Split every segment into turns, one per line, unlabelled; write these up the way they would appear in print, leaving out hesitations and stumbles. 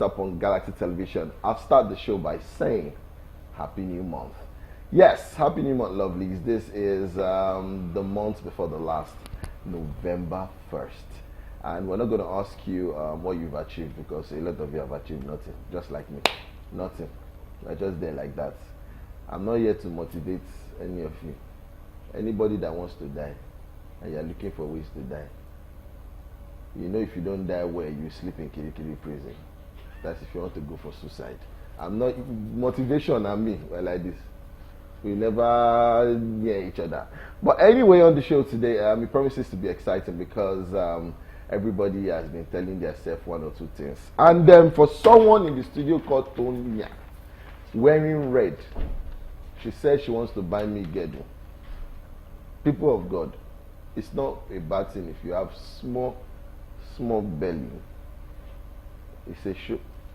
Whatzup on Galaxy Television. I'll start the show by saying Happy New Month. Yes, Happy New Month, lovelies. This is the month before the last, November 1st. And we're not going to ask you what you've achieved, because a lot of you have achieved nothing, just like me. Nothing. We're just there like that. I'm not here to motivate any of you. Anybody that wants to die and you're looking for ways to die, you know, if you don't die well, you sleep in Kirikiri prison. That's if you want to go for suicide. I'm not, motivation and me, we're like this. We never near each other. But anyway, on the show today, it promises to be exciting because everybody has been telling themselves one or two things. And then for someone in the studio called Tonya, wearing red, she said she wants to buy me Gedu. People of God, it's not a bad thing if you have small belly. It's a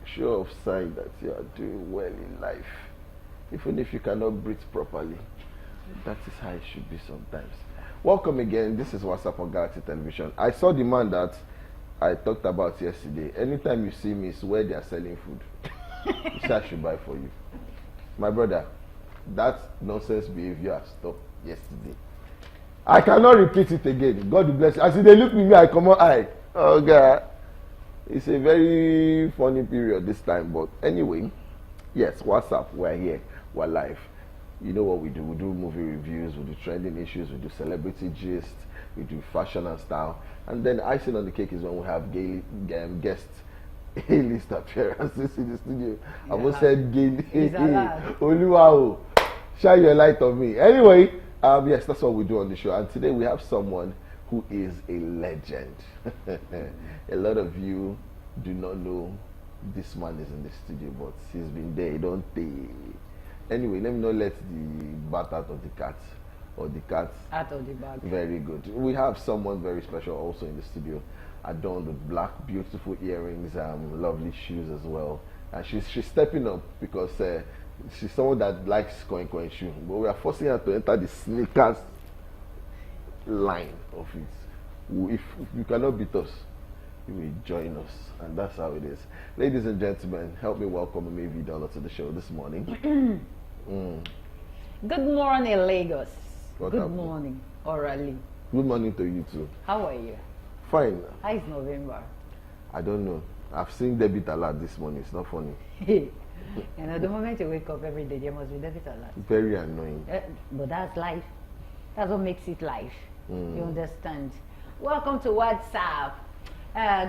show of sign that you are doing well in life. Even if you cannot breathe properly, that is how it should be sometimes. Welcome again. This is Whatzup on Galaxy Television. I saw the man that I talked about yesterday. Anytime you see me, it's where they are selling food. You say I should buy for you. My brother, that nonsense behavior has stopped yesterday. I cannot repeat it again. God bless you. As they look at me, I come on eye. Oh God. It's a very funny period this time. But anyway, yes, Whatzup? We're here. We're live. You know what we do. We do movie reviews, we do trending issues, we do celebrity gist, we do fashion and style. And then icing on the cake is when we have guest A-list appearances in the studio. I almost said gay. Oluwao, shine your light on me. Anyway, yes, that's what we do on the show. And today we have someone who is a legend. A lot of you do not know this man is in the studio, but he's been there, don't they? Anyway, let me not let the bat out of the cat, or the cat
out of the bag.
Very good. We have someone very special also in the studio, adorned with black, beautiful earrings, lovely shoes as well. And she's stepping up because she's someone that likes coin shoe, but we are forcing her to enter the sneakers line of it. If you cannot beat us, you will join us, and that's how it is. Ladies and gentlemen, help me welcome Maybe Dollar to the show this morning.
Good morning, Lagos.
What
Good
happened?
morning, Orally.
Good morning to you too.
How are you?
Fine.
How is November?
I don't know. I've seen debit alert this morning. It's not funny.
You know, the moment you wake up every day, there must be debit alert.
Very annoying.
But that's life. That's what makes it life. You understand? Welcome to Whatzup.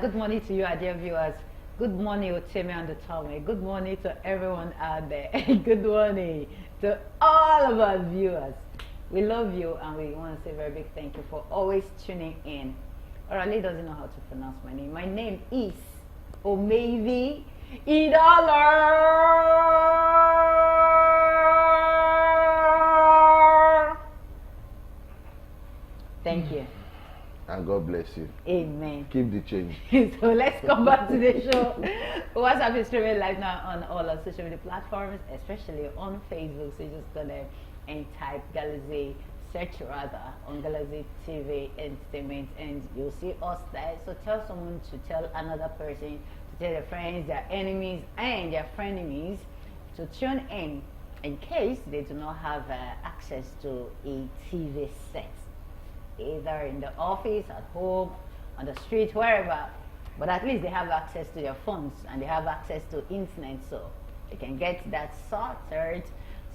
Good morning to you, our dear viewers. Good morning, Oteme and the Tommy. Good morning to everyone out there. Good morning to all of our viewers. We love you, and we want to say a very big thank you for always tuning in. Orale doesn't know how to pronounce my name. My name is Omevi Idola. Thank you.
And God bless you.
Amen.
Keep the change.
So let's come back to the show. Whatzup is streaming live now on all our social media platforms, especially on Facebook. So you just go there and type Galaxy, search rather on Galaxy TV Entertainment, and you'll see us there. So tell someone to tell another person, to tell their friends, their enemies, and their frenemies to tune in case they do not have access to a TV set, either in the office, at home, on the street, wherever. But at least they have access to their phones and they have access to internet, so they can get that sorted.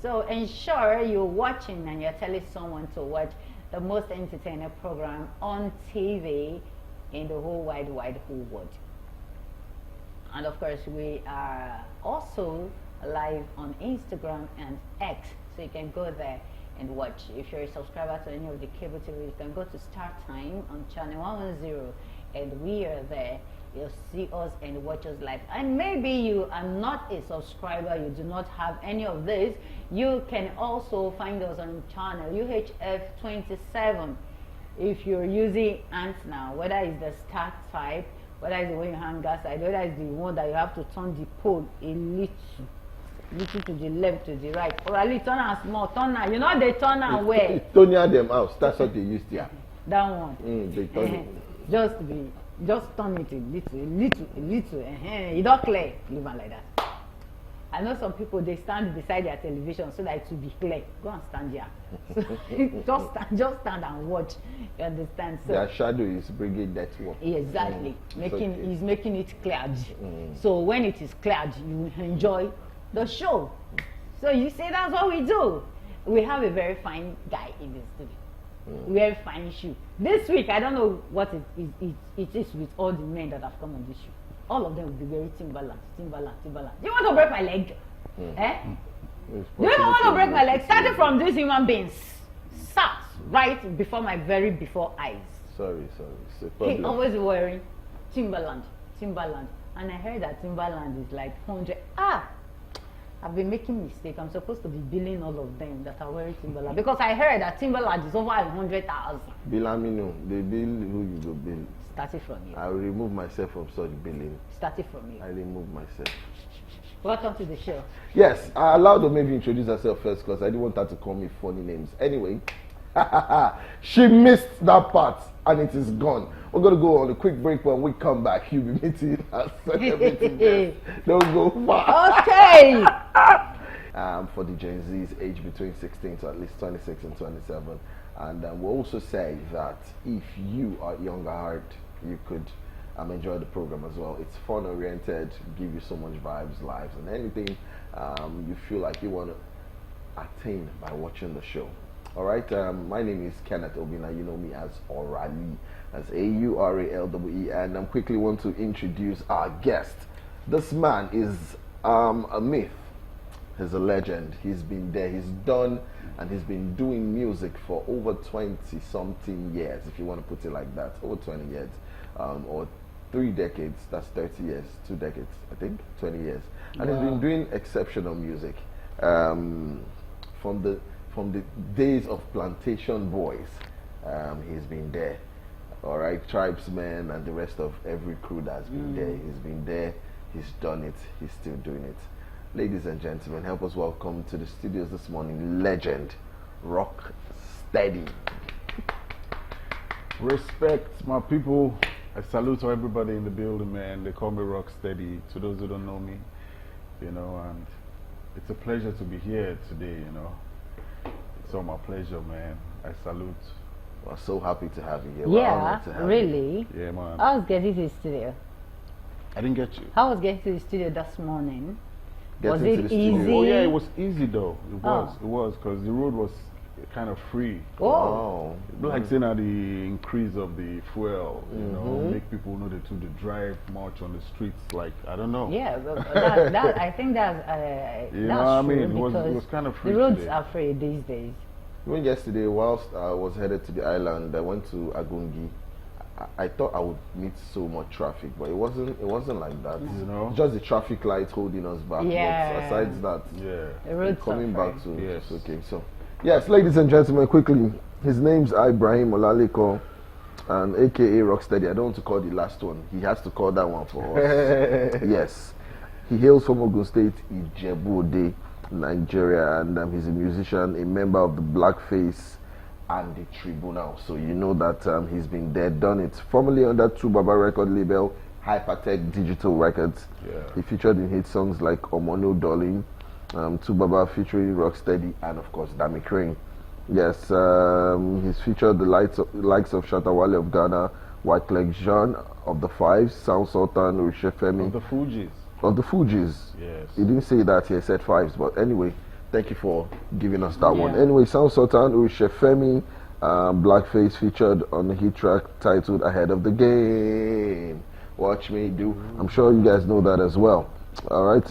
So ensure you're watching and you're telling someone to watch the most entertaining program on TV in the whole wide world. And of course, we are also live on Instagram and X, so you can go there and watch. If you're a subscriber to any of the cable TV, you can go to Start Time on channel 110, and we are there. You'll see us and watch us live. And maybe you are not a subscriber, you do not have any of this, you can also find us on channel UHF 27. If you're using Ant now, whether it's the start type, whether it's the way you hang gas side, whether it's the one that you have to turn the pole a little to the left, to the right, or at least turn and small, turn and, you know they turn and where?
Tonya them house, that's what they used here.
That one.
They turn it.
Just be Just turn it a little. You don't clear, leave it like that. I know some people, they stand beside their television so that it will be clear. Go and stand here. So just stand and watch. You understand? So
their shadow is bringing that work.
exactly, he's making it cleared.
Mm.
So when it is cleared, you enjoy the show. So you see, that's what we do. We have a very fine guy in the studio. Very fine shoe. This week, I don't know what it is with all the men that have come on this show. All of them will be very Timberland. Do you want to break my leg? Eh? Do you want to break my leg? Starting from these human beings, sat right before my very before eyes.
Sorry.
He always wearing Timberland. And I heard that Timberland is like 100. I've been making mistake. I'm supposed to be billing all of them that are wearing Timberland. Because I heard that Timberland is over 100,000.
Bilamino, they bill who you go bill.
Started from you.
I will remove myself from such billing.
Started from you.
I remove myself.
Welcome to the show.
Yes, I allowed her maybe introduce herself first because I didn't want her to call me funny names. Anyway, she missed that part and it is gone. We're going to go on a quick break. When we come back, you'll be meeting us. Don't go far.
Okay.
For the Gen Z's age between 16 to at least 26 and 27. And we'll also say that if you are younger heart, you could enjoy the program as well. It's fun oriented, give you so much vibes, lives, and anything you feel like you want to attain by watching the show. All right, my name is Kenneth Obina. You know me as Orali, as Auralwe, and I quickly want to introduce our guest. This man is a myth. He's a legend. He's been there. He's done, and he's been doing music for over 20-something years, if you want to put it like that. Over 20 years, or 3 decades. That's 30 years. 2 decades, I think. 20 years, and he's been doing exceptional music from the days of Plantation Boys. He's been there. All right, Tribesmen and the rest of every crew that's been there. He's been there. He's done it. He's still doing it. Ladies and gentlemen, help us welcome to the studios this morning, legend, Rocksteady.
Respect, my people. I salute to everybody in the building, man. They call me Rocksteady. To those who don't know me, and it's a pleasure to be here today, It's all my pleasure, man. I salute.
We're so happy to have you here.
Yeah, really?
Yeah, man.
I was getting to the studio.
I didn't get you.
I was getting to the studio this morning. Was
Getting to
it
the studio.
easy?
Oh, yeah, it was easy, though. It was.
Oh.
It was, because the road was kind of free.
Oh.
Like saying that the increase of the fuel, make people know to drive much on the streets. Like, I don't know.
Yeah, that I think that's
You
that's
know what I mean?
true
It was kind of free
the roads
today.
are free these days.
Even yesterday, whilst I was headed to the island, I went to Agungi. I thought I would meet so much traffic, but it wasn't like that. Just the traffic lights holding us back.
Yeah.
But aside that,
Yeah.
The roads
coming
are
back
free.
to
Yes.
it's okay. So, yes, ladies and gentlemen, quickly, his name's Ibrahim Olaleko, and AKA Rocksteady. I don't want to call the last one. He has to call that one for us. Yes, he hails from Ogun State, Ijebu-Ode, Nigeria, and he's a musician, a member of the Blackface and the Tribunal. So you know that he's been there, done it. Formerly under Two Baba record label, Hypertech Digital Records.
Yeah.
He featured in hit songs like Omono Darling, Two Baba featuring Rocksteady, and of course Dami Crane. Yes, he's featured the likes of Shatta Wale of Ghana, Wyclef Jean of the Fives, Sound Sultan, Orishefemi.
Of the Fugees.
Of the Fugees.
Yes.
He didn't say that, he said Fives, but anyway, thank you for giving us that one.
Yeah.
Anyway, Sound Sultan, Orishefemi, Blackface featured on the hit track titled Ahead of the Game. Watch me do. I'm sure you guys know that as well. Alright,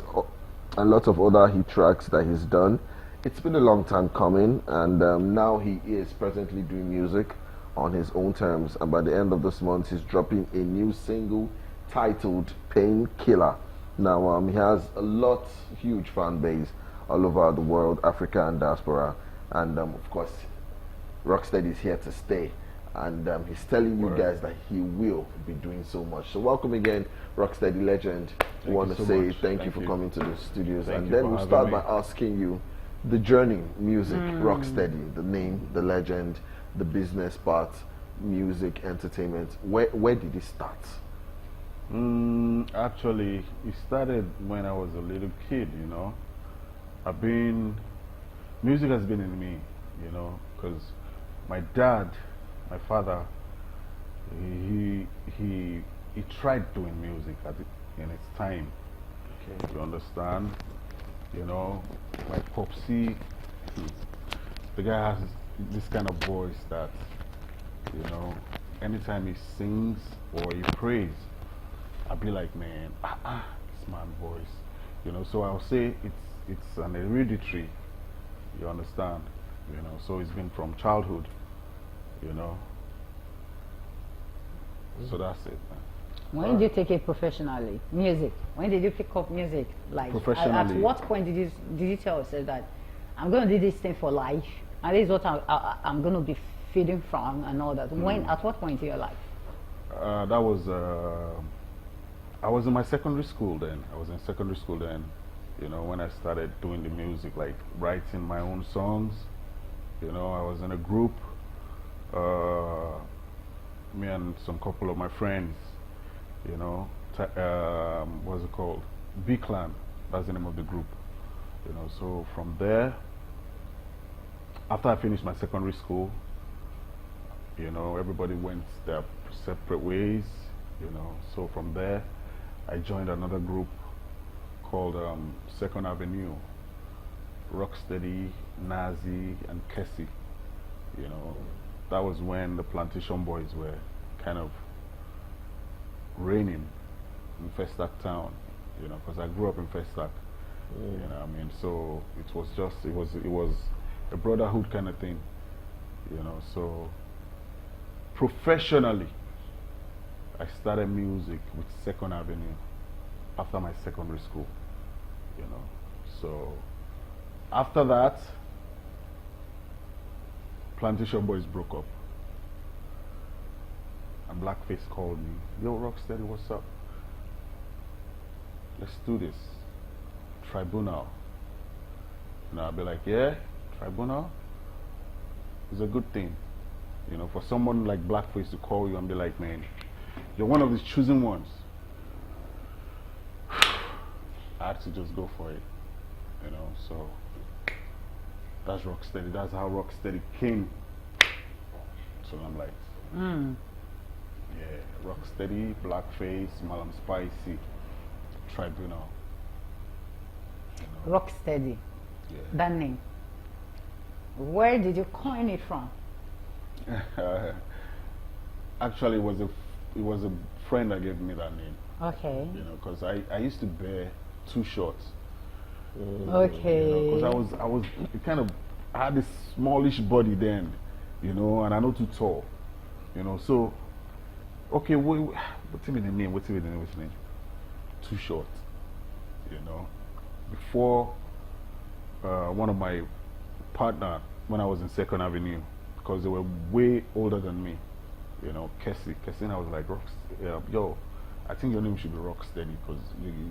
and lots of other hit tracks that he's done. It's been a long time coming, and now he is presently doing music on his own terms, and by the end of this month he's dropping a new single titled Painkiller. Now he has a huge fan base all over the world, Africa and diaspora, and of course Rocksteady is here to stay, and he's telling you guys that he will be doing so much. So welcome again, Rocksteady legend. We want to say thank you for coming to the studios, and then we'll start by asking you the journey, music, Rocksteady, the name, the legend, the business part. music, entertainment, where did it start?
Actually, it started when I was a little kid, you know. Music has been in me, you know, because my dad, my father, he tried doing music in its time.
Okay.
You understand? You know, my popsy, the guy has this kind of voice that, you know, anytime he sings or he prays, I'll be like, man, this man's voice. You know, so I'll say it's an hereditary. You understand? You know, so it's been from childhood. You know. So that's it, man.
When did you take it professionally? Music. When did you pick up music? Like
Professionally.
At what point did you tell yourself that I'm going to do this thing for life, and this is what I'm going to be feeding from and all that? When? At what point in your life?
That was I was in my secondary school then. I was in secondary school then. You know, when I started doing the music, like writing my own songs. You know, I was in a group. Me and some couple of my friends. You know, what's it called? B Clan. That's the name of the group. You know, so from there, after I finished my secondary school, you know, everybody went their separate ways. You know, so from there, I joined another group called Second Avenue, Rocksteady, Nazi, and Kessie. You know, that was when the Plantation Boys were kind of reigning in Festac town. You know, because I grew up in Festac. You know what I mean? So it was a brotherhood kind of thing. You know, so professionally, I started music with Second Avenue after my secondary school, you know. So after that, Plantation Boys broke up. And Blackface called me, yo Rocksteady, what's up? Let's do this. Tribunal. And I'll be like, yeah, Tribunal is a good thing. You know, for someone like Blackface to call you and be like, man, you're one of these chosen ones. I had to just go for it, you know. So that's Rocksteady. That's how Rocksteady came. So I'm like, yeah, Rocksteady, Blackface, Malam Spicy, Tribunal. You know.
Rocksteady.
Yeah.
That name. Where did you coin it from?
Actually, it was a friend that gave me that name.
Okay.
You know, because I used to bear too short.
Okay.
You know, because I was I had this smallish body then, you know, and I'm not too tall, you know. So, okay, what's the name? What's the name? Too short, you know. Before one of my partner, when I was in Second Avenue, because they were way older than me, you know, Kessie and I was like, yo, I think your name should be Rocksteady because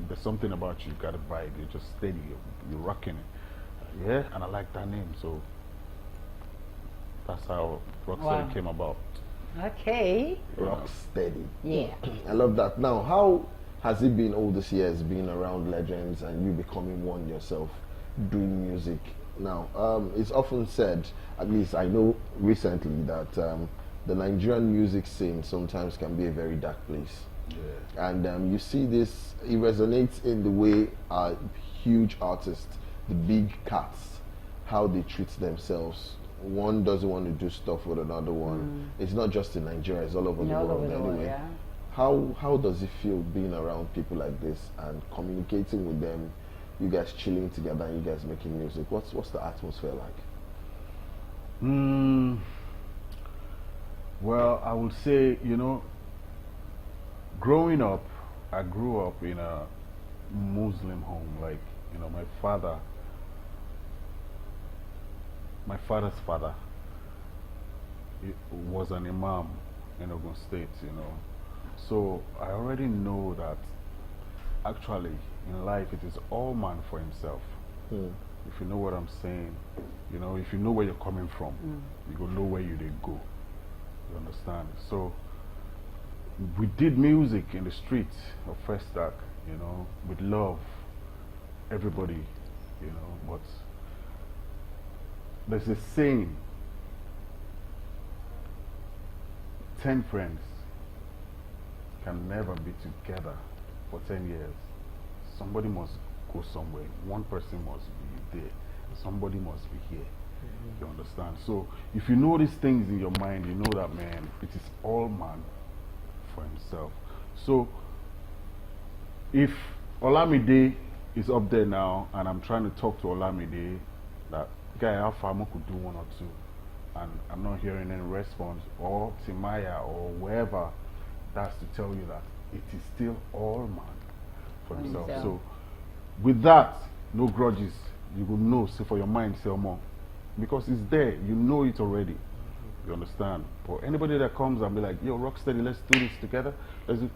there's something about you, got a vibe, you're just steady, you're rocking it. Yeah, and I like that name, so that's how Rocksteady came about.
Okay.
Rocksteady.
Yeah.
I love that. Now, how has it been all these years being around legends and you becoming one yourself, doing music? Now, it's often said, at least I know recently, that the Nigerian music scene sometimes can be a very dark place.
Yeah.
And you see this, it resonates in the way huge artists, the big cats, how they treat themselves. One doesn't want to do stuff with another one. It's not just in Nigeria, it's all over the world anyway.
Yeah.
How does it feel being around people like this and communicating with them, you guys chilling together and you guys making music? What's the atmosphere like?
Well, I would say, you know, growing up, I grew up in a Muslim home. Like, you know, my father's father was an imam in Ogun State, you know. So I already know that actually in life it is all man for himself. If you know what I'm saying, you know, if you know where you're coming from, you go know where you did go. You understand? So we did music in the streets of First Stack, you know, with love, everybody, you know, but there's a saying, 10 friends can never be together for 10 years. Somebody must go somewhere. One person must be there. Somebody must be here. You understand? So if you know these things in your mind, you know that, man, it is all man for himself. So if Olamide is up there now and I'm trying to talk to Olamide that guy how far could do one or two and I'm not hearing any response, or Timaya or wherever, that's to tell you that it is still all man for himself. So with that, no grudges. You will know, so for your mind, say more. Because it's there, you know it already. You understand? For anybody that comes and be like, yo, Rocksteady, let's do this together. Let's do.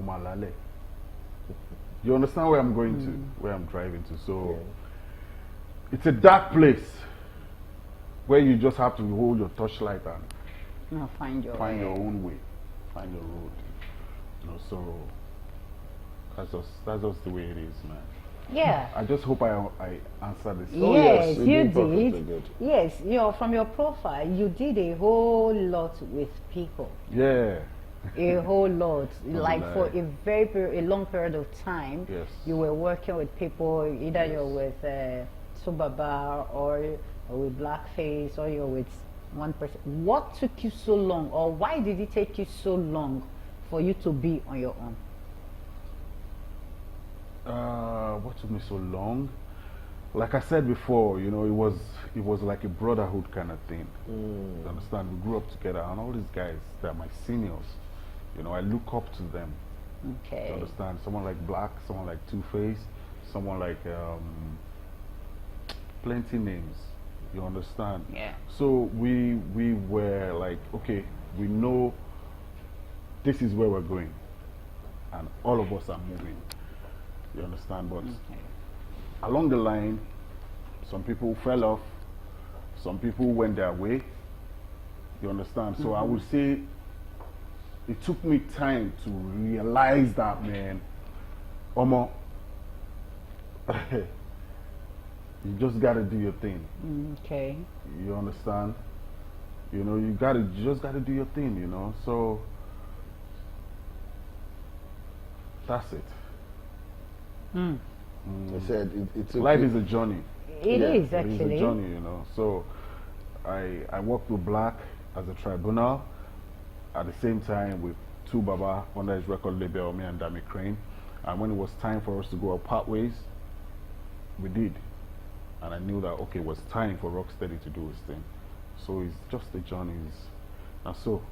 Umalale. You understand where I'm going to, where I'm driving to. So it's a dark place where you just have to hold your torchlight and
find your
own way, find your road. You know, so that's just the way it is, man.
Yeah.
I just hope I answered this.
Oh,
Yes,
yes,
you
perfectly
did.
good.
Yes, you know, from your profile, you did a whole lot with people.
Yeah.
A whole lot. Like
lie.
for a very a long period of time,
Yes.
you were working with people. Either you're with Subaba or with Blackface, or you're with one person. What took you so long, or why did it take you so long for you to be on your own?
What took me so long? Like I said before, you know, it was like a brotherhood kind of thing. You understand? We grew up together, and all these guys, they're my seniors. You know, I look up to them.
Okay.
You understand? Someone like Black, someone like Two-Face, someone like plenty names. You understand?
Yeah.
So we were like, okay, we know this is where we're going, and all of us are moving. You understand? But along the line, some people fell off, some people went their way. You understand? So I would say it took me time to realize that, man, Omo, you just gotta do your thing.
Okay.
You understand? You know, you just gotta do your thing, you know. So that's it.
I said it took
Life
you-
is a journey.
It
Yeah,
is
It
actually.
is a journey, you know. So I worked with Black as a tribunal, at the same time with Two Baba under his record label, me and Dami Crane. And when it was time for us to go our part ways, we did. And I knew that, okay, it was time for Rocksteady to do his thing. So it's just a journey. And so,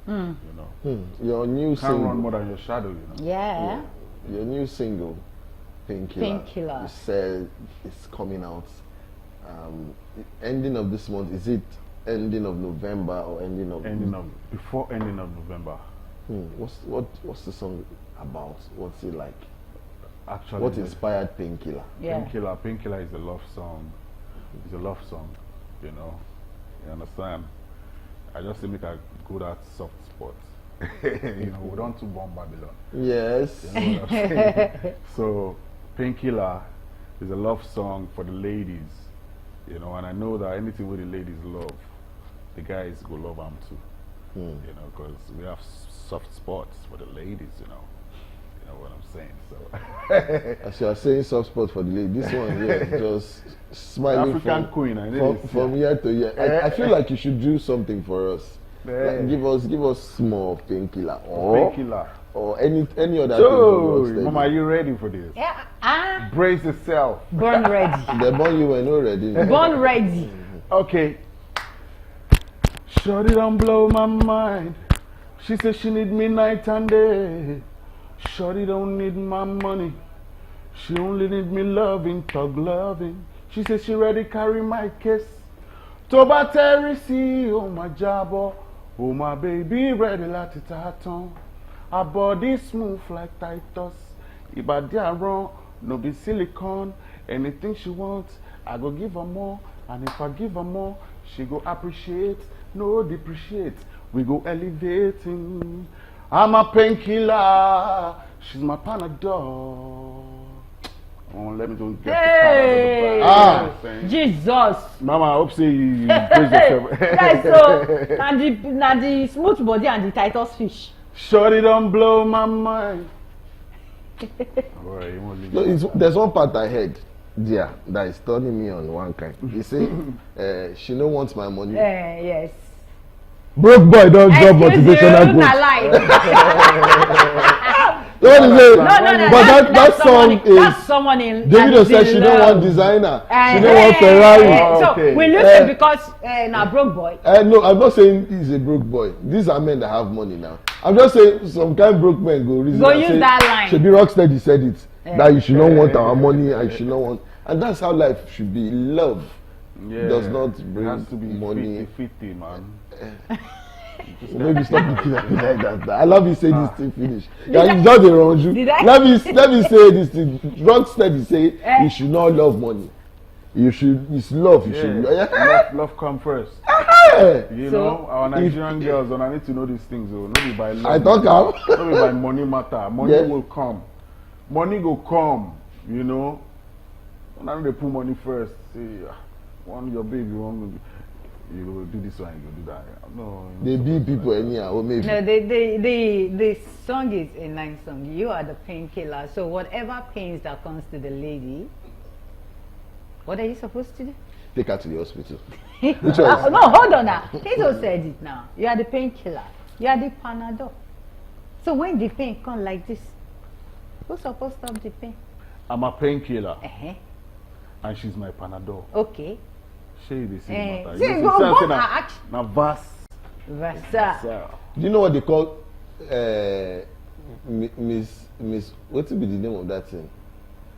you know,
your new
can't run
single,
more than your shadow, you know.
Yeah.
your new single, Painkiller.
Painkiller.
You said it's coming out ending of this month. Is it ending of November or ending of
Before ending of November.
What's the song about? What's it like?
Actually,
What inspired Painkiller?
Yeah.
Painkiller is a love song. It's a love song, you know. You understand? I just make a good at soft spot. You know, we don't to bomb Babylon.
Yes.
You know what I'm saying? So, Painkiller is a love song for the ladies, you know, and I know that anything with the ladies love, the guys will love them too, you know, because we have soft spots for the ladies, you know what I'm saying. So,
As you are saying soft spot for the lady, this one here is just smiling
African
from,
queen, I know it's-
from year to year. I feel like you should do something for us. Like, give us small Painkiller
Painkiller.
or any other
So,
thing.
Mama, are you ready for this?
Yeah.
Brace yourself.
Born ready.
The one you were not ready.
Born ready.
Okay. Shorty don't blow my mind. She says she need me night and day. Shorty don't need my money. She only need me loving, thug loving. She says she ready carry my kiss. Toba terisi, oh my jabo. Oh my baby ready lati taton. Her body smooth like Titus. Ibadi wrong, no be silicone. Anything she wants, I go give her more. And if I give her more, she go appreciate. no depreciate. We go elevating. I'm a painkiller. She's my Panadol. Oh, let me don't get
Hey, Jesus.
Mama, I hope say you praise yourself.
Yes, so now the smooth body and the Titus fish.
Shorty don't blow my mind. Alright, you won't leave
No, there's one part I heard there that is turning me on one kind. He say, she no wants my money.
Yes.
Broke boy don't drop motivational quotes. What is it?
No.
But that song is.
That's someone in.
Davido said she don't want designer. She don't want Ferrari.
So we listen because now broke boy.
No, I'm not saying he's a broke boy. These are men that have money now. I'm just saying some kind of broke men go reason.
Go use say, that line.
Should be Rocksteady said it that you should not want our money and you should not want, and that's how life should be. Love does not bring
it has to be
money.
50, man.
Maybe stop looking at me like that. I love you say this thing finish. Yeah, just the wrong you. Let me say this thing. Rocksteady say you should not love money. You should. It's love. You should.
Love come first. You
So,
know, our Nigerian girls, and I need to know these things. Oh, not be by love.
I talk out.
Not be by money matter. Money will come. Money will come. You know. When I they put money first. Say, one your baby, one. You go do this one, you go do that. No,
they beat people anyhow, or maybe.
No, the song is a nice song. You are the painkiller. So whatever pains that comes to the lady, what are you supposed to do?
Take her to the hospital.
Which one? No, hold on now. Tizo said it now. You are the painkiller. You are the Panadol. So when the pain comes like this, who's supposed to stop the pain?
I'm a painkiller.
Uh-huh.
And she's my Panadol.
Okay.
Say the same matter.
See, both are action.
Now,
Versa.
Do you know what they call Miss? What would be the name of that thing?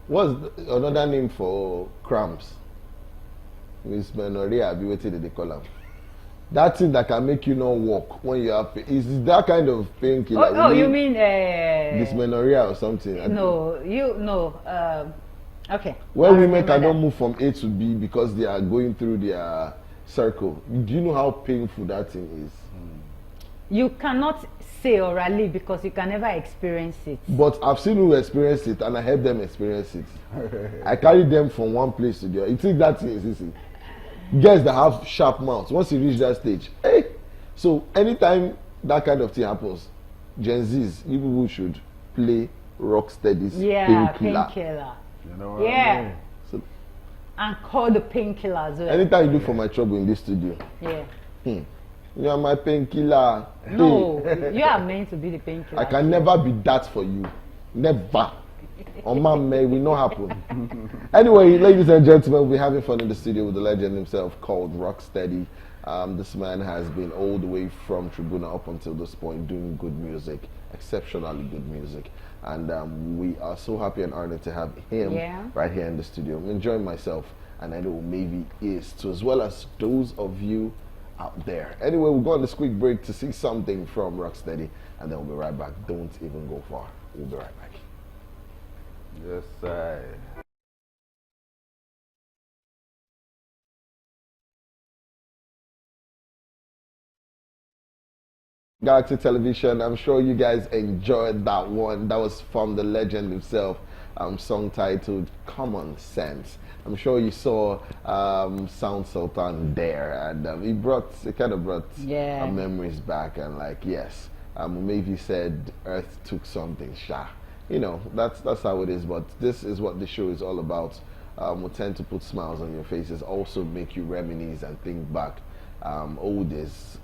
What's another name for cramps? Miss Menorrhea. Be waiting they call them. That thing that can make you not walk when you have pain. Is that kind of painkiller?
Oh, you mean
dysmenorrhea or something?
Okay.
When women cannot move from A to B because they are going through their circle, do you know how painful that thing is?
You cannot say orally because you can never experience it.
But I've seen who experience it and I help them experience it. I carry them from one place to the other. You think that thing is easy? Girls that have sharp mouths, once you reach that stage, hey! So anytime that kind of thing happens, Gen Zs, you people should play Rocksteady's Painkiller.
You know what I mean?
So,
and call the painkiller as well.
Anytime you look for my trouble in this studio, you are my painkiller.
No, you are meant to be the painkiller.
I can never be that for you. Never. On my may will not happen. Anyway, ladies and gentlemen, we're having fun in the studio with the legend himself called Rocksteady. This man has been all the way from Tribuna up until this point doing good music, exceptionally good music. And we are so happy and honored to have him right here in the studio. I'm enjoying myself, and I know maybe is too, as well as those of you out there. Anyway, we'll go on this quick break to see something from Rocksteady, and then we'll be right back. Don't even go far. We'll be right back.
Yes, sir.
Galaxy Television, I'm sure you guys enjoyed that one. That was from the legend himself, song titled Common Sense. I'm sure you saw Sound Sultan there, and it kind of brought memories back, and like, yes, maybe said Earth took something, you know, that's how it is, but this is what the show is all about. We tend to put smiles on your faces, also make you reminisce and think back old days,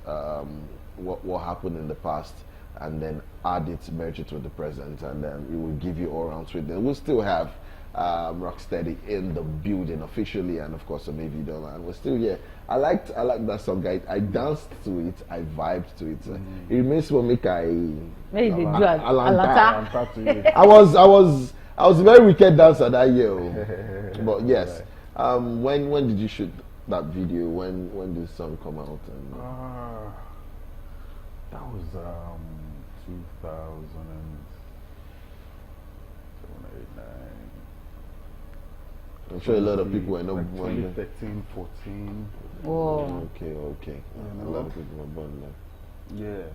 what happened in the past, and then add it, merge it with the present, and then it will give you all round treat. Then we'll still have Rocksteady in the building officially, and of course maybe don't, and we're still here. I like that song, guys. I danced to it, I vibed to it. It remains for me. I was a very wicked dancer that year. But yes, when did you shoot that video? When did the song come out? And
that was 2007, 8, 9.
I'm sure a lot of people were not
like
born then.
2013, 14.
Oh.
Okay.
You
A
know?
lot of people were born then.
Yeah,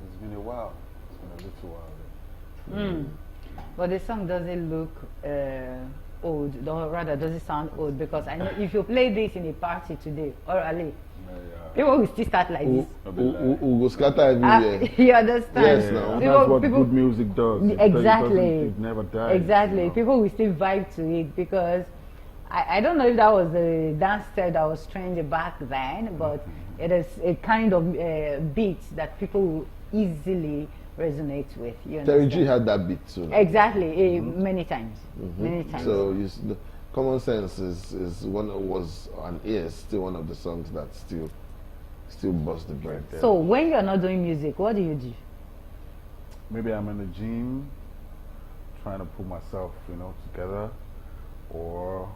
it's been a while. It's been a little while. Then.
But the song doesn't look old, or rather, does it sound old? Because I know if you play this in a party today, orally, people will still start like this.
Who go scatter everywhere?
You understand?
Yes, now.
And that's what good music does.
Exactly.
It never dies.
Exactly.
You know?
People will still vibe to it because I don't know if that was the dance style that was trendy back then, but it is a kind of beat that people will easily resonate with. You
Terry
understand?
G had that beat too.
Exactly, many times. Many times.
So Common Sense was and is still one of the songs that still bust the brain.
So when you're not doing music, what do you do?
Maybe I'm in the gym trying to put myself, together, or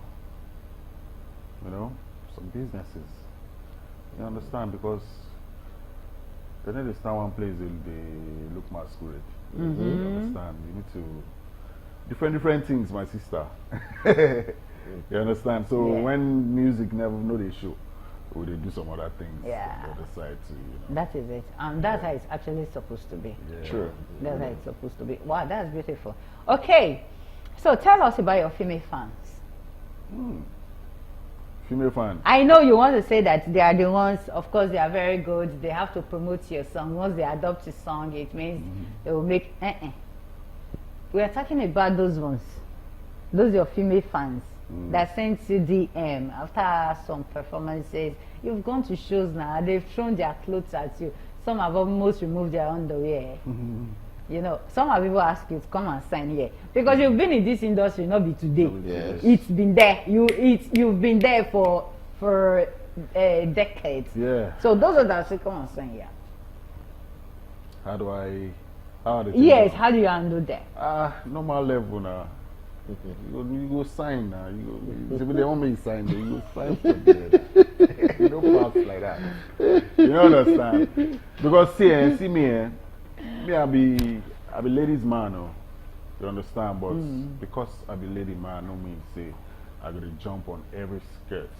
some businesses. You understand? Because they need to start one place they look masquerade. You understand? You need to different things, my sister. You understand? So when music never know they show, or they do some other things on the other side too.
That is it. And that's how it's actually supposed to be.
Yeah.
Sure.
That's how it's supposed to be. Wow, that's beautiful. Okay, so tell us about your female fans.
Female fans.
I know you want to say that they are the ones, of course, they are very good. They have to promote your song. Once they adopt a song, it means they will make. We are talking about those ones. Those your female fans that send you DM after some performances. You've gone to shows now. They've thrown their clothes at you. Some have almost removed their underwear. Some have people ask you to come and sign here because you've been in this industry, not be today.
Yes.
It's been there. You've been there for decades.
Yeah.
So those are that say come and sign here.
How do they
Yes. How do you handle that?
normal level now. You go sign now. If they want me to sign, you go sign for them. You don't pass like that. You understand? Because see me, I be ladies man. You understand? But because I be lady man, no mean say I gotta jump on every skirt.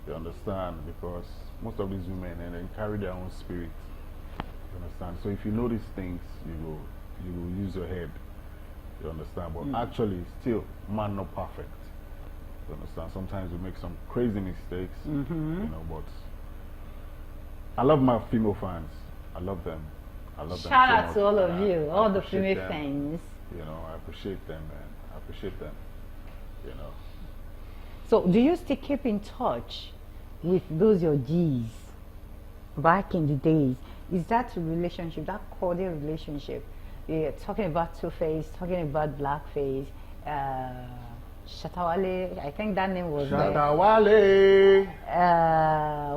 You understand? Because most of these women and they carry their own spirit. You understand? So if you know these things, you will use your head. You understand? But actually, still, man not perfect. You understand? Sometimes we make some crazy mistakes, but I love my female fans. I love them.
Shout
so
out
much.
to all of
I
you, all the
appreciate
female
them.
fans.
I appreciate them, man. I appreciate them.
So, do you still keep in touch with those your G's back in the days? Is that relationship, that cordial relationship? You're talking about Two-Face, talking about Blackface, Shatawale, I think that name was
Shatawale.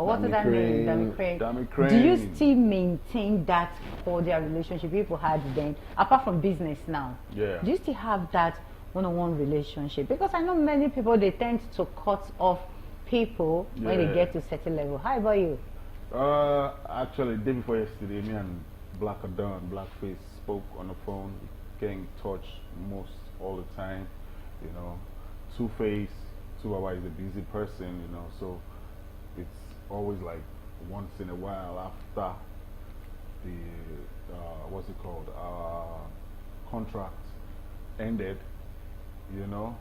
what's that name?
Dami Crane.
Do you still maintain that cordial relationship people had then, apart from business now?
Yeah.
Do you still have that one-on-one relationship? Because I know many people, they tend to cut off people when they get to a certain level. How about you?
Actually, day before yesterday, me and Blackface spoke on the phone, getting in touch most all the time. Two-Face is a busy person, so it's always like once in a while after the what's it called, contract ended, so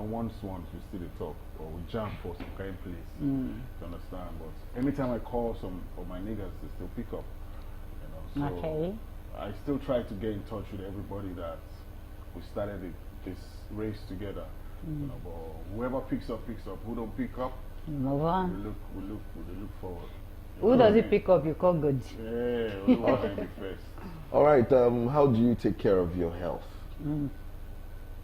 once we still talk or we jam for some kind of place, you understand? But anytime I call some of my niggas, they still pick up, so
Okay.
I still try to get in touch with everybody that we started this race together. But whoever picks up. Who don't pick up,
Move on.
we look forward.
Who does it pick up? You call good.
Yeah, we want to be first.
All right. How do you take care of your health?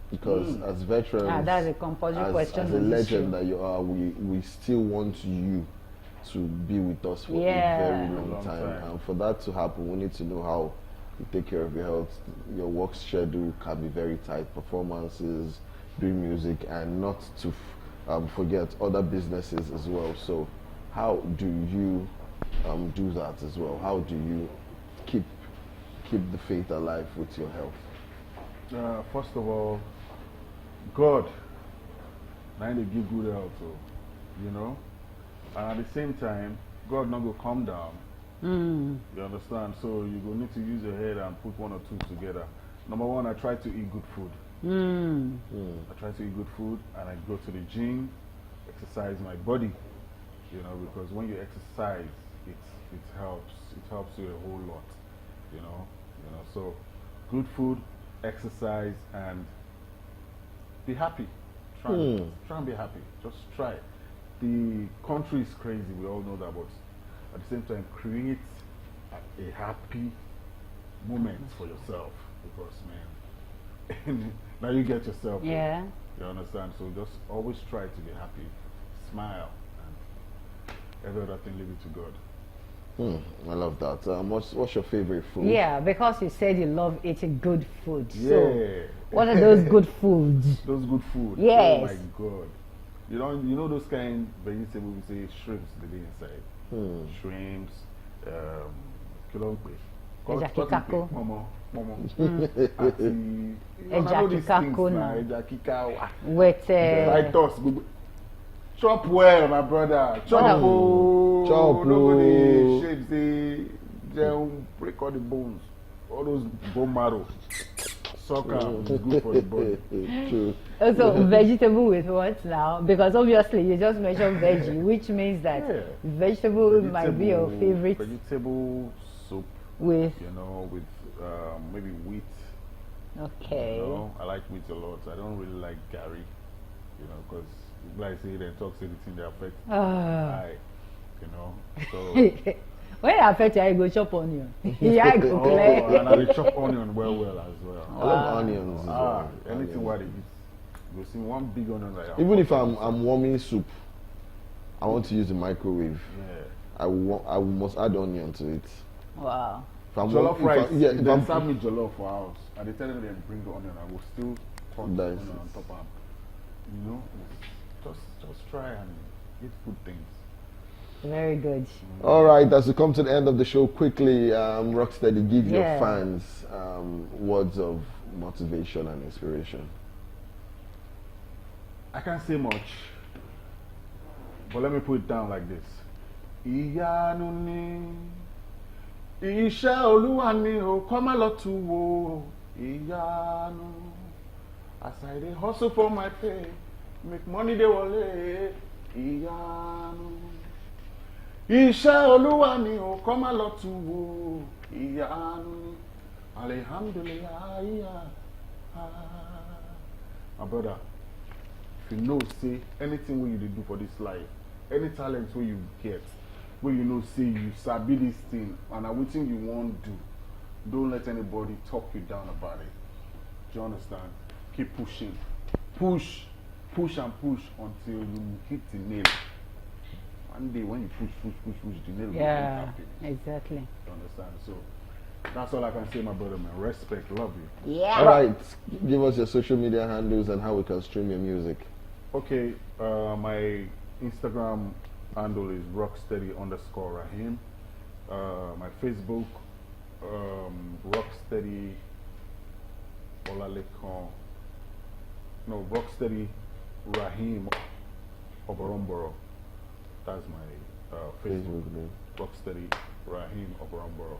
Because as veterans,
That's a compulsory question.
as a
on this
legend
show.
that you are, we still want you to be with us for a
Yeah.
very long
Long
time.
time.
And for that to happen, we need to know how you take care of your health. Your work schedule can be very tight. Performances, doing music, and not to forget other businesses as well. So how do you do that as well? How do you keep the faith alive with your health?
First of all, God Now they give good health, so, you know. And at the same time, God not go calm down. You understand? So you go need to use your head and put one or two together. Number one, I try to eat good food. I try to eat good food, and I go to the gym, exercise my body. You know, because when you exercise, it helps. It helps you a whole lot. You know. So good food, exercise, and be happy. Try and be happy. Just try. The country is crazy. We all know that, but at the same time, create a happy moment for yourself. Because man, now you get yourself.
Yeah.
You understand? So just always try to be happy, smile, and every other thing leave it to God.
I love that. What's your favorite food?
Yeah, because you said you love eating good food.
Yeah.
So, what are those good foods?
Those good food.
Yes.
Oh my God. You know those kind of vegetables we say shrimps they be inside. Shrimps, kilongbe.
Ẹja kíkákó.
Momo.
Ẹja kíkákó now.
Ẹja kíká.
With
Titus. Chop well, my brother. Chop.
Chop.
Nobody shapes they break all the bones. All those bone marrow. Soccer is good for the body.
True.
also vegetable with what now? Because obviously you just mentioned veggie, which means that vegetable might be your favorite.
Vegetable soup.
With
with maybe wheat.
Okay.
I like wheat a lot. I don't really like Gary, because like I say, they talk say the thing that affect eye, so.
When I affect you, I go chop onion. Yeah, I go clear.
And I chop onion well as well.
I love onions as well.
Anything what it is. You see one big onion like
even if I'm warming soup, I want to use the microwave.
Yeah.
I must add onion to it.
Wow.
Jollof rice. If they serve me jollof for house, and they tell me they bring the onion, I will still cut the onion on top of them. Just try and eat good things.
Very good.
All right, as we come to the end of the show, quickly, Rocksteady, give your fans words of motivation and inspiration.
I can't say much, but let me put it down like this. Ìyanu ni, iṣẹ́ Olúwa ni o, kọ́ má lọ tú wo. Ìyanu, as I dey hustle for my pay, make money dey wọlé. Ìyanu, iṣẹ́ Olúwa ni o, kọ́ má lọ tú wo. Ìyanu, alhamdulillah. My brother, if you know, say anything wey you dey do for this life, any talent wey you get, wey you know say you sabi this thing and na wetin you wan do, don't let anybody talk you down about it. Do you understand? Keep pushing. Push and push until you hit the nail. One day when you push, the nail will be happy.
Exactly.
You understand? So that's all I can say, my brother, man. Respect, love you.
Yeah.
All right, give us your social media handles and how we can stream your music.
Okay, my Instagram handle is Rocksteady_Rahim. My Facebook, Rocksteady Olalekan. No, Rocksteady Rahim Oboromboro. That's my Facebook name. Rocksteady Rahim Oboromboro.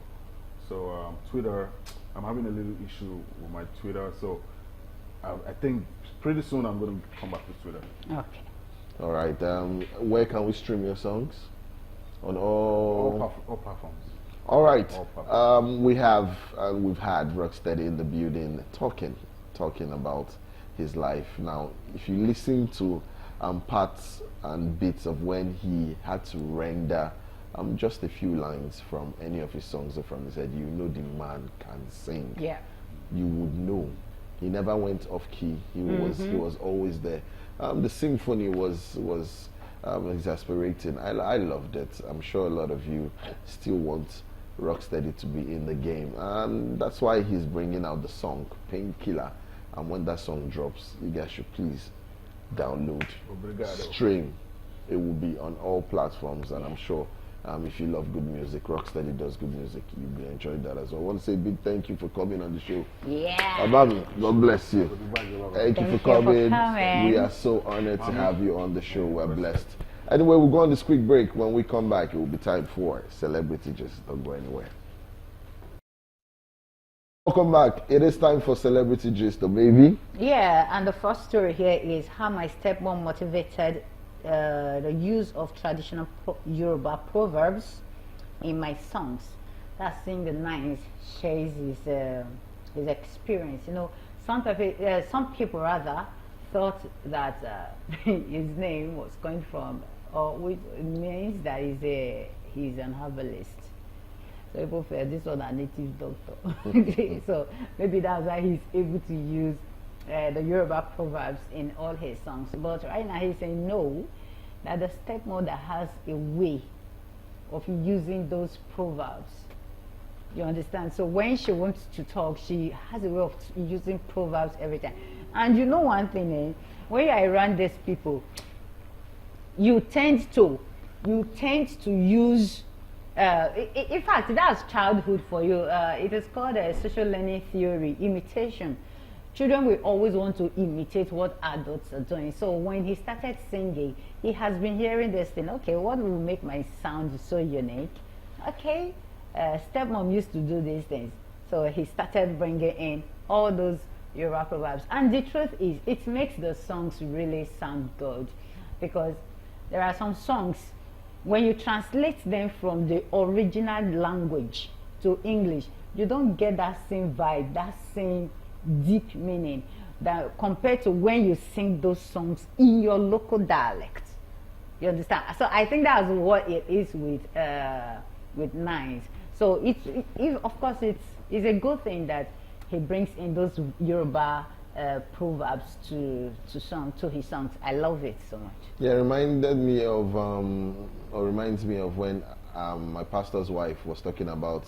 So Twitter, I'm having a little issue with my Twitter, so I think pretty soon I'm going to come back to Twitter.
Okay.
All right, where can we stream your songs? On all
platforms.
All right,
All platforms.
we've had Rocksteady in the building talking about his life. Now, if you listen to parts and bits of when he had to render just a few lines from any of his songs or from his head, you know the man can sing.
Yeah.
You would know. He never went off key. He was always there. The symphony was exasperating. I loved it. I'm sure a lot of you still want Rocksteady to be in the game, and that's why he's bringing out the song Painkiller. And when that song drops, you guys should please download, stream. It will be on all platforms, and I'm sure If you love good music, Rocksteady does good music. You'll be enjoying that as well. I want to say a big thank you for coming on the show.
Yeah.
Abami, God bless you. Thank you for coming.
coming.
We are so honored to have you on the show. We're blessed. Anyway, we'll go on this quick break. When we come back, it will be time for Celebrity Gist. Don't go anywhere. Welcome back. It is time for Celebrity Gist, baby.
Yeah, and the first story here is how my stepmom motivated the use of traditional Yoruba proverbs in my songs. That's Sing the Nines shares his experience. You know, some people rather thought that his name was going from, or which means that he's an herbalist. So people felt this was a native doctor. So maybe that's why he's able to use the Yoruba proverbs in all his songs. But right now he's saying no, that the stepmother has a way of using those proverbs. You understand? So when she wants to talk, she has a way of using proverbs every time. And you know one thing, when you're around these people, you tend to use, in fact, that's childhood for you. It is called a social learning theory, imitation. Children will always want to imitate what adults are doing. So when he started singing, he has been hearing this thing. Okay, what will make my sound so unique? Okay, stepmom used to do these things. So he started bringing in all those Yoruba proverbs. And the truth is, it makes the songs really sound good. Because there are some songs, when you translate them from the original language to English, you don't get that same vibe, that same deep meaning that compared to when you sing those songs in your local dialect. You understand? So I think that's what it is with Nines. So of course it's a good thing that he brings in those Yoruba proverbs to his songs. I love it so much.
Yeah, it reminded me of, or reminds me of when my pastor's wife was talking about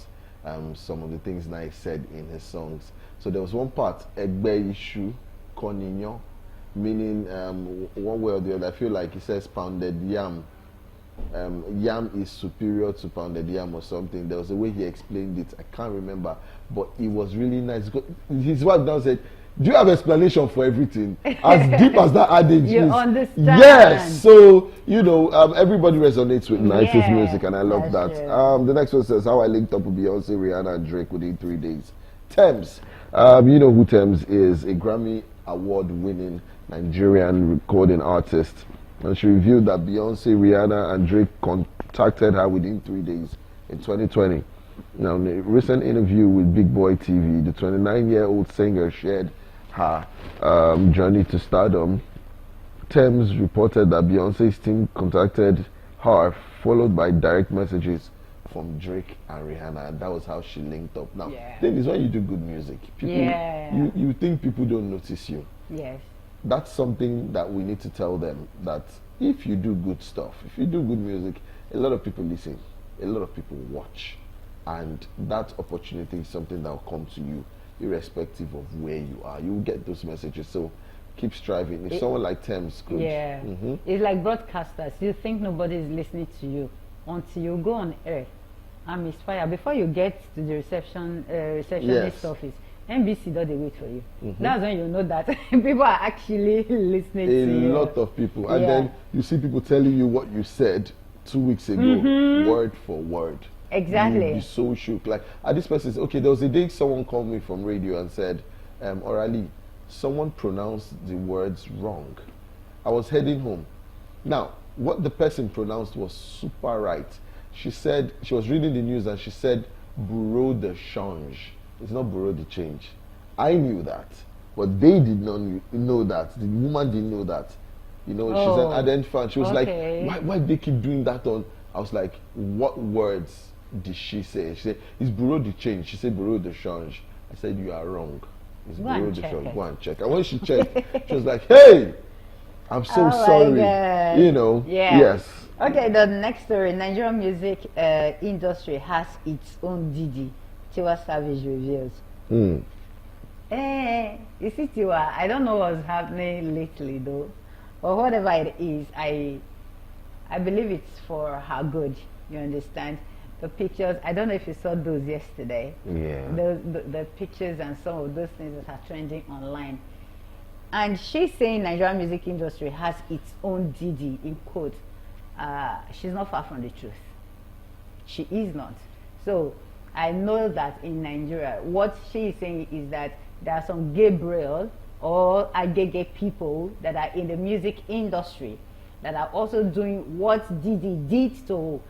some of the things Nai said in his songs. So there was one part, Egbe Ishu Koninyo, meaning one way or the other, I feel like he says pounded yam. Yam is superior to pounded yam or something. There was a way he explained it. I can't remember, but it was really nice. His wife now said, do you have explanation for everything? As deep as that adage
you
is.
understand.
Yes. So, you know, everybody resonates with Nice's
Yeah,
music, and I love that. The next one says, how I linked up with Beyonce, Rihanna, and Drake within 3 days. Thames. You know who Thames is, a Grammy award-winning Nigerian recording artist. And she revealed that Beyonce, Rihanna, and Drake contacted her within 3 days in 2020. Now, in a recent interview with Big Boy TV, the 29-year-old singer shared her journey to stardom. Thames reported that Beyonce's team contacted her, followed by direct messages from Drake and Rihanna, and that was how she linked up. Now, thing is, when you do good music, people, you think people don't notice you.
Yes.
That's something that we need to tell them, that if you do good stuff, if you do good music, a lot of people listen, a lot of people watch, and that opportunity is something that will come to you irrespective of where you are. You will get those messages, so keep striving. If someone like Thames could,
it's like broadcasters. You think nobody is listening to you until you go on air and misfire. Before you get to the receptionist office, NBC does they wait for you. That's when you know that people are actually listening to you.
A lot of people. And then you see people telling you what you said 2 weeks ago, word for word.
Exactly.
You'll be so shook. Like, this person said, okay, there was a day someone called me from radio and said, Orali, someone pronounced the words wrong. I was heading home. Now, what the person pronounced was super right. She said, she was reading the news and she said, bureau de change. It's not bureau de change. I knew that, but they did not know that. The woman didn't know that. You know, she's an ardent fan. She was like, why do they keep doing that on? I was like, what words did she say? She said, it's bureau de change. She said bureau de change. I said, you are wrong. It's bureau de change. Go and check. And when she checked, she was like, hey, I'm so sorry. You know, yes.
Okay, the next story, Nigerian music industry has its own Didi. Tiwa Savage reveals. You see Tiwa, I don't know what's happening lately though, but whatever it is, I believe it's for her good. You understand? The pictures, I don't know if you saw those yesterday.
Yeah.
The pictures and some of those things that are trending online. And she's saying Nigerian music industry has its own Didi, in quote. She's not far from the truth. She is not. So I know that in Nigeria, what she is saying is that there are some Gabriel or Agege people that are in the music industry that are also doing what Didi did to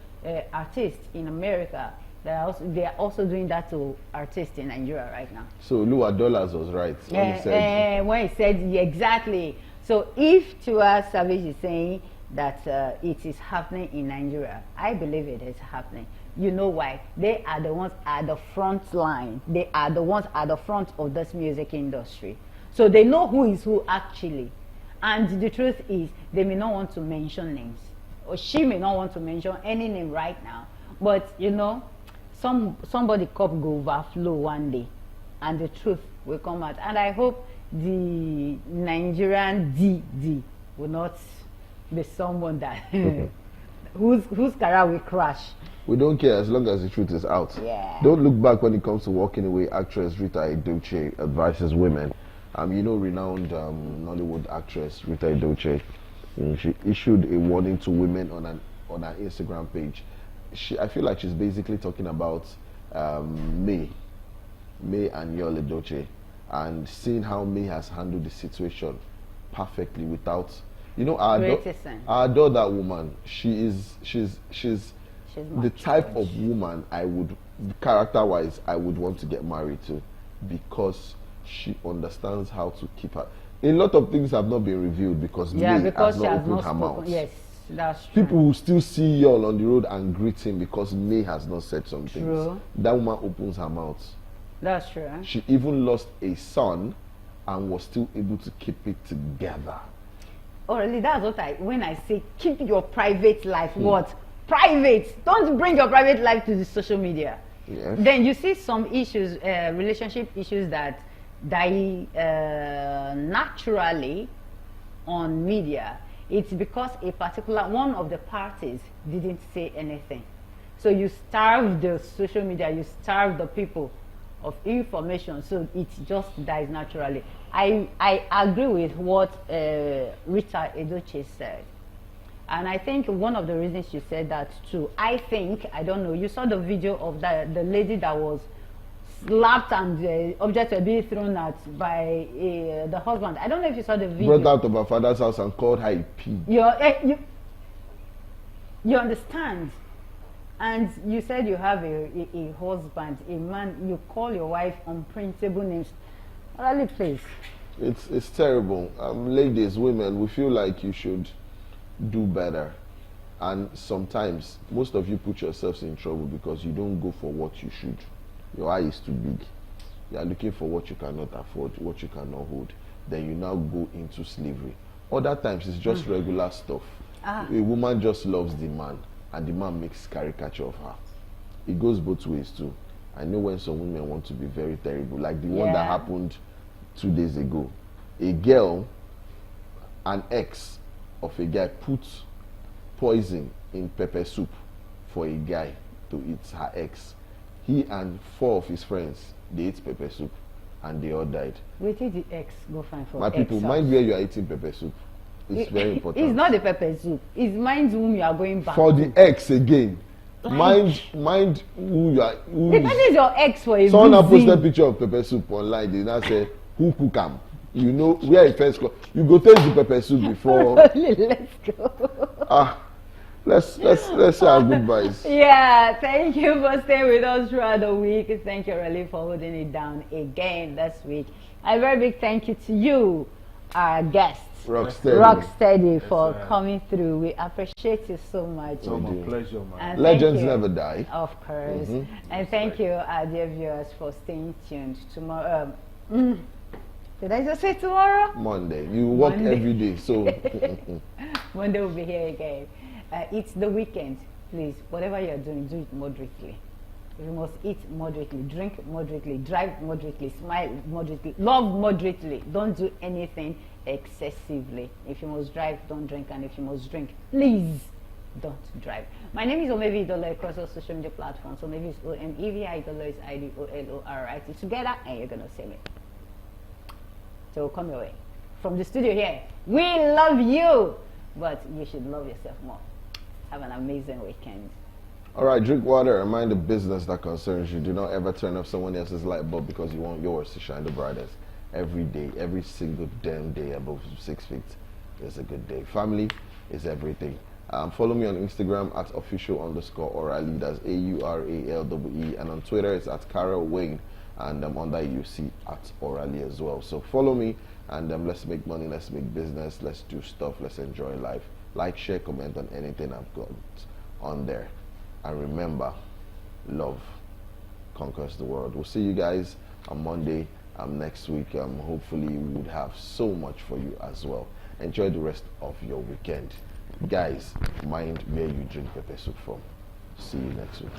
artists in America. They are also doing that to artists in Nigeria right now.
So Lua Dollars was right when
he said yeah, exactly. So if Tiwa Savage is saying that it is happening in Nigeria, I believe it is happening. You know why? They are the ones at the front line. They are the ones at the front of this music industry. So they know who is who actually. And the truth is, they may not want to mention names. Or she may not want to mention any name right now. But, you know, somebody cup go overflow one day. And the truth will come out. And I hope the Nigerian DD will not be someone that whose career will crash.
We don't care as long as the truth is out.
Yeah.
Don't look back when it comes to walking away. Actress Rita Edochie advises women. You know, renowned Nollywood actress Rita Edochie. She issued a warning to women on her Instagram page. I feel like she's basically talking about May and Yul Edochie, and seeing how May has handled the situation perfectly without, you know, I adore that woman. She's the type of woman I would, character-wise, I would want to get married to, because she understands how to keep her. A lot of things have not been revealed because May has not opened her mouth.
Yes, that's true.
People will still see Yul on the road and greet him because May has not said some things.
True.
That woman opens her mouth.
That's true.
She even lost a son and was still able to keep it together.
Oh, really? That's what when I say keep your private life, what? Private! Don't bring your private life to the social media.
Yes.
Then you see some issues, relationship issues that die naturally on media. It's because a particular one of the parties didn't say anything. So you starve the social media, you starve the people of information, so it just dies naturally. I agree with what Rita Edochie said. And I think one of the reasons she said that too, I don't know, you saw the video of the lady that was slapped and the objects were being thrown at by the husband. I don't know if you saw the video.
Brought out of her father's house and called her a pig.
You understand? And you said you have a husband, a man, you call your wife unprintable names. Really, please.
It's terrible. Ladies, women, we feel like you should do better. And sometimes, most of you put yourselves in trouble because you don't go for what you should. Your eye is too big. You are looking for what you cannot afford, what you cannot hold. Then you now go into slavery. Other times, it's just regular stuff. A woman just loves the man, and the man makes caricature of her. It goes both ways too. I know when some women want to be very terrible, like the one that happened 2 days ago. A girl, an ex of a guy, put poison in pepper soup for a guy to eat, her ex. He and 4 of his friends, they ate pepper soup and they all died.
Where did the ex go find for?
My people, mind where you are eating pepper soup. It's very important.
It's not the pepper soup. It's mind whom you are going back
for
to.
The ex again. Mind who you are.
The person is your ex for a reason.
Someone posted a picture of pepper soup online. They now say, who cook am? You know where it first go. You go taste the pepper soup before.
Let's go.
Let's say our goodbyes.
Yeah, thank you for staying with us throughout the week. Thank you really for holding it down again this week. A very big thank you to you, our guests. Rocksteady for coming through. We appreciate you so much.
It's my pleasure, man.
Legends never die.
Of course. And thank you, our dear viewers, for staying tuned. Tomorrow, did I just say tomorrow?
Monday. You work every day, so
Monday will be here again. It's the weekend. Please, whatever you're doing, do it moderately. You must eat moderately, drink moderately, drive moderately, smile moderately, love moderately. Don't do anything excessively. If you must drive, don't drink, and if you must drink, please don't drive. My name is Omevi Idolo across all social media platforms. Omevi is Omevi Idolo is IDOLORIT together, and you're gonna see me. So come your way. From the studio here, we love you, but you should love yourself more. Have an amazing weekend.
All right, drink water and mind the business that concerns you. Do not ever turn off someone else's light bulb because you want yours to shine the brightest. Every day, every single damn day above 6 feet is a good day. Family is everything. Follow me on Instagram at official_Orally. That's AURALEE. And on Twitter, it's at Carol Wayne. And on that, you see at Orally as well. So follow me and let's make money, let's make business, let's do stuff, let's enjoy life. Like, share, comment on anything I've got on there. And remember, love conquers the world. We'll see you guys on Monday next week. Hopefully, we would have so much for you as well. Enjoy the rest of your weekend. Guys, mind where you drink pepper soup from. See you next week.